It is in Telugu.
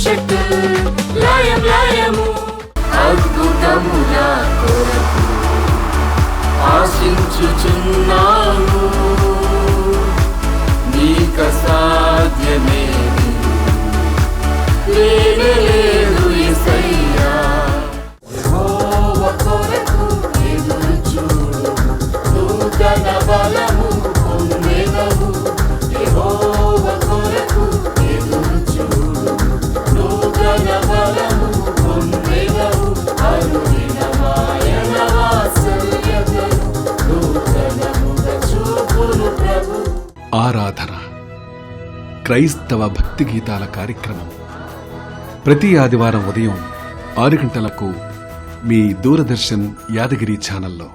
భవిష్యత్తు లయం లయము అద్భుతముల కొరకు ఆశించుచున్నాము నీక సాధ్యమేది లేనే లేదు యేసయ్యా యెహోవా కొరకు ఎదురు చూడు నూతన బలము పొందెదవు యెహోవా కొరకు ఎదురు చూడు నూతన బలము పొందెదవు అనుదినమాయన వాత్సల్యతను నూతనముగా చూపును ప్రభు. ఆరాధన క్రైస్తవ భక్తి గీతాల కార్యక్రమం ప్రతి ఆదివారం ఉదయం 6 గంటలకు మీ దూరదర్శన్ యాదగిరి ఛానల్లో.